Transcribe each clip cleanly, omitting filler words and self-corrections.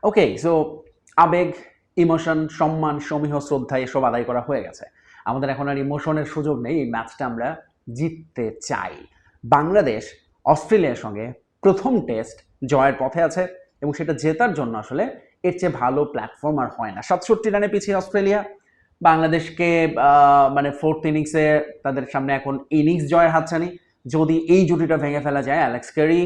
ওকে, so আবেগ, emotion, সম্মান, সমীহ, শ্রদ্ধা এসব আদায় করা হয়ে গেছে। আমাদের এখন আর ইমোশনের সুযোগ নেই। এই ম্যাচটা আমরা জিততে চাই। বাংলাদেশ অস্ট্রেলিয়ার সঙ্গে প্রথম টেস্ট জয়ের পথে আছে এবং সেটা জেতার জন্য আসলে এর চেয়ে ভালো প্ল্যাটফর্ম আর হয় না। 67 রানে পিছিয়ে অস্ট্রেলিয়া বাংলাদেশকে মানে ফোর্থ ইনিংসে তাদের সামনে এখন ইনিংস জয়ের হাতছানি। যদি এই জুটিটা ভেঙে ফেলা যায় অ্যালেক্স ক্যারি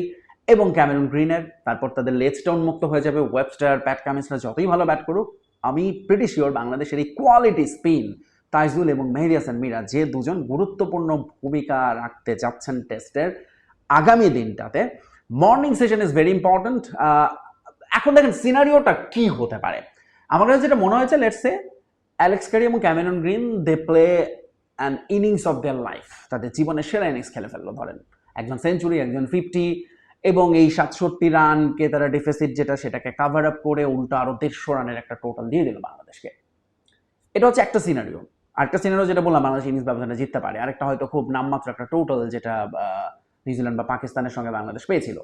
এবং ক্যামেরন গ্রিনের, তারপর তাদের লেজটা উন্মুক্ত হয়ে যাবে। ওয়েবস্টার, প্যাট কামিন্সরা যতই ভালো ব্যাট করুক, আমি প্রিটি শিওর বাংলাদেশের এই কোয়ালিটি স্পিন তাইজুল এবং মেহেদী হাসান মিরা যে দুজন গুরুত্বপূর্ণ ভূমিকা রাখতে যাচ্ছেন টেস্টের আগামী দিনটাতে, morning session is very important. এখন দেখেন সিনারিওটা কি হতে পারে। আমার কাছে যেটা মনে হয়েছে, লেটস সে অ্যালেক্স ক্যারি এবং Cameron Green they play an innings of their life, তাদের জীবনের সেরা ইনিংস খেলে ফেললো। ধরেন একজন সেঞ্চুরি, একজন 50, এবং এই 67 রানকে তারা ডিফিসিট যেটা সেটাকে কাভার আপ করে উল্টো আরো 150 রানের একটা টোটাল দিয়ে দিল বাংলাদেশকে। এটা হচ্ছে একটা সিনারিও। আরেকটা সিনারিও যেটা বললাম, বাংলাদেশ ইনিংস ব্যবধানে জিততে পারে। আরেকটা হয়তো খুব নামমাত্র একটা টোটাল যেটা নিউজিল্যান্ড বা পাকিস্তানের সঙ্গে বাংলাদেশ পেয়েছিল।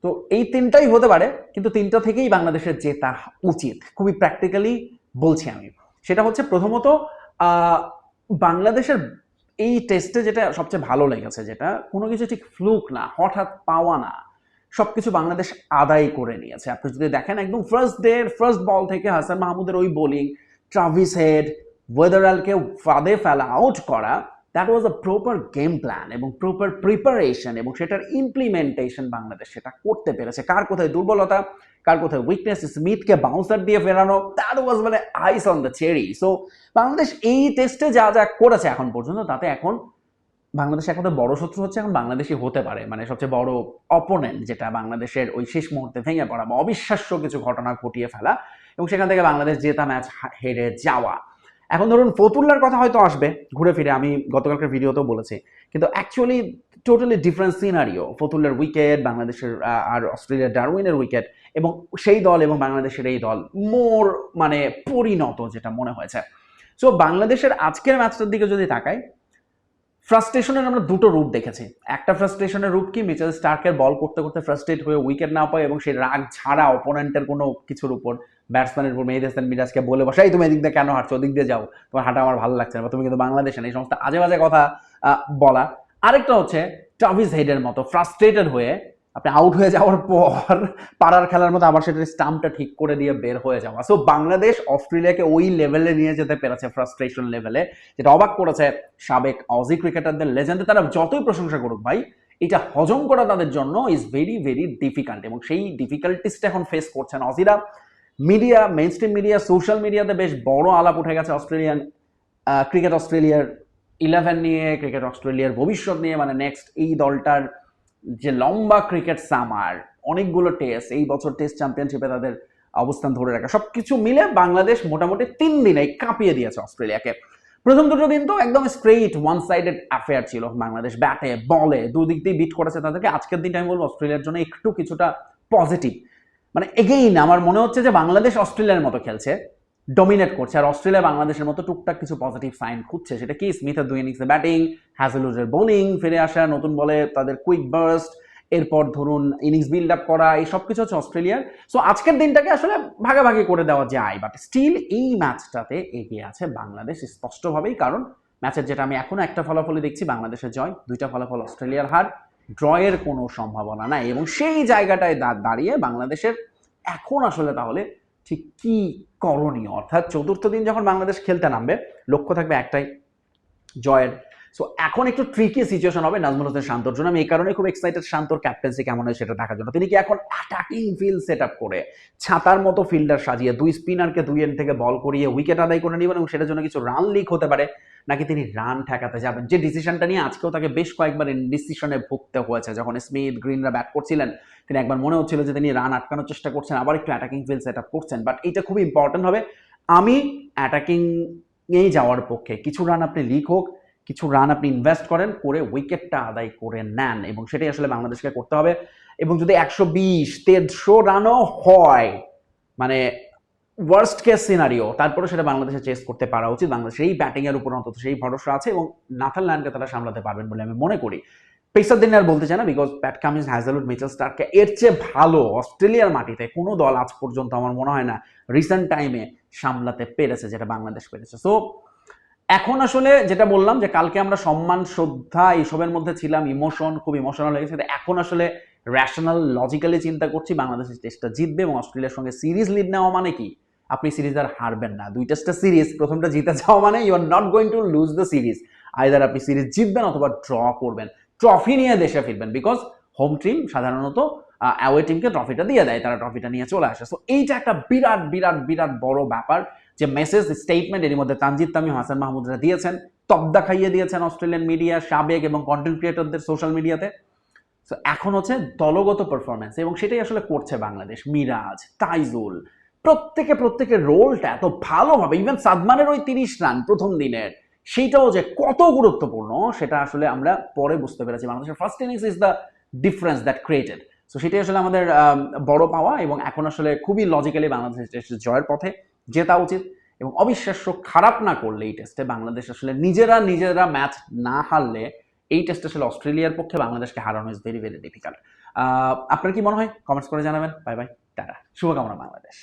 তো এই তিনটাই হতে পারে, কিন্তু তিনটা থেকেই বাংলাদেশের জেতা উচিত, খুবই প্র্যাকটিক্যালি বলছি আমি। সেটা হচ্ছে প্রথমত বাংলাদেশের এই টেস্টে যেটা সবচেয়ে ভালো লেগেছে, যেটা কোনো কিছু ঠিক ফ্লুক না, হঠাৎ পাওয়া না, সবকিছু বাংলাদেশ আদায় করে নিয়েছে। আপনি যদি দেখেন একদম ফার্স্ট বল থেকে হাসান মাহমুদের ওই বোলিং, ট্রাভিস হেড, ওয়েদারালকে ফাঁদে ফেলা, আউট করা, that was a proper game plan এবং প্রপার প্রিপারেশন, এবং সেটার ইমপ্লিমেন্টেশন বাংলাদেশ সেটা করতে পেরেছে। কার কোথায় দুর্বলতা, কার কোথায় উইকনেস, স্মিথকে বাউন্সার দিয়ে ফেরানো, দ্যাট ওয়াজ মানে আইস on the cherry. So Bangladesh এই টেস্টে যা যা করেছে এখন পর্যন্ত, তাতে এখন বাংলাদেশ এখন বড় শত্রু হচ্ছে এখন বাংলাদেশই হতে পারে, মানে সবচেয়ে বড় অপোনেন্ট যেটা বাংলাদেশের ওই শেষ মুহূর্তে ভেঙে পড়া বা অবিশ্বাস্য কিছু ঘটনা ঘটিয়ে ফেলা এবং সেখান থেকে বাংলাদেশ জেতা ম্যাচ হেরে যাওয়া। এখন ধরুন ফতুল্লার কথা হয়তো আসবে ঘুরে ফিরে, আমি গতকালকার ভিডিওতেও বলেছি, কিন্তু অ্যাকচুয়ালি টোটালি ডিফারেন্ট সিনারিও। ফতুল্লার উইকেট, বাংলাদেশের আর অস্ট্রেলিয়ার ডারউইনের উইকেট, এবং সেই দল এবং বাংলাদেশের এই দল মোর মানে পরিণত যেটা মনে হয়েছে। সো বাংলাদেশের আজকের ম্যাচটার দিকে যদি তাকাই, ফ্রাস্ট্রেশনের আমরা দুটো রূপ দেখেছি। একটা ফ্রাস্ট্রেশনের রূপ কি, মিচেল স্টার্কের বল করতে করতে ফ্রাস্ট্রেট হয়ে উইকেট না পায় এবং সেই রাগ ছাড়া অপোনেন্টের কোনো কিছুর উপর, ব্যাটসম্যানের উপর মেহেদী হাসান মিরাজকে বলে বসাই, তুমি এদিক দিয়ে কেন হাঁটছো, ওদিক দিয়ে যাও, তোমার হাঁটা আমার ভালো লাগছে না, বা তুমি কিন্তু বাংলাদেশে না, এই সমস্ত আজে বাজে কথা বলা। আরেকটা হচ্ছে ট্রাভিস হেডের মতো ফ্রাস্ট্রেটেড হয়ে আপনি আউট হয়ে যাওয়ার পর পাড়ার খেলার মতো আবার সেটার স্টাম্পটা ঠিক করে দিয়ে বের হয়ে যাওয়া। সো বাংলাদেশ অস্ট্রেলিয়াকে ওই লেভেলে নিয়ে যেতে পেরেছে, ফ্রাস্ট্রেশন লেভেলে, যেটা অবাক করেছে সাবেক অজি ক্রিকেটারদের, লেজেন্ডে তারা যতই প্রশংসা করুক ভাই, এটা হজম করা তাদের জন্য ইজ ভেরি ভেরি ডিফিকাল্ট, এবং সেই ডিফিকাল্টিসটা এখন ফেস করছেন অজিরা। Media, main stream media, social মিডিয়াতে বেশ বড় আলাপ উঠে গেছে অস্ট্রেলিয়ান ক্রিকেট অস্ট্রেলিয়ার 11 নিয়ে, ক্রিকেট অস্ট্রেলিয়ার ভবিষ্যৎ নিয়ে, মানে নেক্সট এই দলটার যে লম্বা ক্রিকেট সামার, অনেকগুলো টেস্ট, এই বছর টেস্ট চ্যাম্পিয়নশিপে তাদের অবস্থান ধরে রাখা, সবকিছু মিলে বাংলাদেশ মোটামুটি 3 দিনে কাঁপিয়ে দিয়েছে অস্ট্রেলিয়াকে। প্রথম দুটো দিন তো একদম স্ট্রেইট ওয়ান সাইডেড অ্যাফেয়ার ছিল, বাংলাদেশ ব্যাটে বলে দুদিক দিয়ে বিট করেছে তাদেরকে। আজকের দিনটা আমি বলবো অস্ট্রেলিয়ার জন্য একটু কিছুটা পজিটিভ, মানে এগেইন আমার মনে হচ্ছে যে বাংলাদেশ অস্ট্রেলিয়ার মতো খেলছে, ডমিনেট করছে, আর অস্ট্রেলিয়া বাংলাদেশের মতো টুকটাক কিছু পজিটিভ সাইন খুঁজছে। সেটা কি, স্মিথের 2 ইনিংসে ব্যাটিং, হ্যাজেলউডের বোলিং, ফিরে আসা, নতুন বলে তাদের কুইক বার্স্ট, এরপর ধরুন ইনিংস বিল্ড আপ করা, এই সব কিছু হচ্ছে অস্ট্রেলিয়ার। সো আজকের দিনটাকে আসলে ভাগাভাগি করে দেওয়া যায়, বাট স্টিল এই ম্যাচটাতে এগিয়ে আছে বাংলাদেশ স্পষ্টভাবেই। কারণ ম্যাচের যেটা আমি এখনো একটা ফলাফলই দেখছি, বাংলাদেশের জয়, 2টা ফলাফল অস্ট্রেলিয়ার হার, ড্রয়ের কোনো সম্ভাবনা নাই। এবং সেই জায়গাটায় দাঁড়িয়ে বাংলাদেশের এখন আসলে তাহলে ঠিক কি করণীয়, অর্থাৎ চতুর্থ দিন যখন বাংলাদেশ খেলতে নামবে, লক্ষ্য থাকবে একটাই, জয়ের। সো এখন একটু ট্রিকি সিচুয়েশন হবে নাজমুল হোসেন শান্তর জন্য। আমি এই কারণে খুব এক্সাইটেড শান্তর ক্যাপ্টেন্সি কেমন হয় সেটা দেখার জন্য। তিনি কি এখন অ্যাটাকিং ফিল্ড সেট আপ করে ছাতার মতো ফিল্ডার সাজিয়ে 2 স্পিনারকে 2 এন্ড থেকে বল করিয়ে উইকেট আদায় করে নেবেন এবং সেটার জন্য কিছু রান লিক হতে পারে, নাকি তিনি রান ঠেকাতে যাবেন, যে ডিসিশনটা নিয়ে আজকেও তাকে বেশ কয়েকবার ইনডিসিশনে ভুগতে হয়েছে। যখন স্মিথ গ্রিনরা ব্যাট করছিলেন, তিনি একবার মনে হচ্ছিল যে তিনি রান আটকানোর চেষ্টা করছেন, আবার একটু অ্যাটাকিং ফিল্ড সেট আপ করছেন। বাট এটা খুব ইম্পর্টেন্ট হবে। আমি অ্যাটাকিং এই যাওয়ার পক্ষে, কিছু রান আপনি লিক হোক, কিছু রান আপনি ইনভেস্ট করেন, করে উইকেটটা আদায় করে নেন, এবং সেটাই আসলে বাংলাদেশকে করতে হবে। এবং যদি 120-150 রানও হয়, মানে ওয়ার্স্ট কেস সিনারিও, তারপরে সেটা বাংলাদেশে চেস করতে পারা উচিত। বাংলাদেশের এই ব্যাটিং এর উপর অন্তত সেই ভরসা আছে এবং নাথান লায়নকে তারা সামলাতে পারবেন বলে আমি মনে করি। পেসারদের আর বলতে চাই না, because Pat Cummins, Hazlewood, Mitchell স্টার্ককে এর চেয়ে ভালো অস্ট্রেলিয়ার মাটিতে কোনো দল আজ পর্যন্ত আমার মনে হয় না রিসেন্ট টাইমে সামলাতে পেরেছে যেটা বাংলাদেশ পেরেছে। সো এখন আসলে যেটা বললাম যে কালকে আমরা সম্মান, শ্রদ্ধা এইসবের মধ্যে ছিলাম, ইমোশন, খুব ইমোশনাল হয়ে গেছে, এখন আসলে র্যাশনাল লজিক্যালি চিন্তা করছি বাংলাদেশের টেস্টটা জিতবে এবং অস্ট্রেলিয়ার সঙ্গে সিরিজ লিড নেওয়া মানে কি, আপনি সিরিজ আর হারবেন না। 2 টেস্টের সিরিজ, প্রথমটা জিতে যাওয়া মানে you are not going to lose the series, either আপনি সিরিজ জিতবেন অথবা ড্র করবেন, ট্রফি নিয়ে দেশে ফিরবেন, বিকজ হোম টিম সাধারণত অ্যাওয়ে টিমকে ট্রফিটা দিয়ে দেয়, তারা ট্রফিটা নিয়ে চলে আসে। সো এইটা একটা বিরাট বিরাট বিরাট বড় ব্যাপার যে মেসেজ, স্টেটমেন্ট এর মধ্যে তানজিদ তামিম, হাসান মাহমুদরা দিয়েছেন, তবদা খাইয়ে দিয়েছেন অস্ট্রেলিয়ান মিডিয়া, সাবেক এবং কন্টেন্ট ক্রিয়েটরদের সোশ্যাল মিডিয়াতে। সো এখন হচ্ছে দলগত পারফরমেন্স, এবং সেটাই আসলে করছে বাংলাদেশ। মিরাজ, তাইজুল, প্রত্যেকের রোলটা এত ভালোভাবে, ইভেন সাদমানের ওই 30 রান প্রথম দিনের, সেইটাও যে কত গুরুত্বপূর্ণ সেটা আসলে আমরা পরে বুঝতে পেরেছি। বাংলাদেশের first innings is the difference that created. So সেটাই আসলে আমাদের বড় পাওয়া, এবং এখন আসলে খুবই লজিক্যালি বাংলাদেশ টেস্ট জয়ের পথে জেতা উচিত। এবং অবিশ্বাস্য খারাপ না করলে এই টেস্টে বাংলাদেশ আসলে নিজেরা ম্যাচ না হারলে এই টেস্ট আসলে অস্ট্রেলিয়ার পক্ষে বাংলাদেশকে হারানো ইজ ভেরি ভেরি ডিফিকাল্ট। আপনার কি মনে হয়? কমেন্টস করে জানাবেন। বাই বাই, টাটা, শুভকামনা বাংলাদেশ।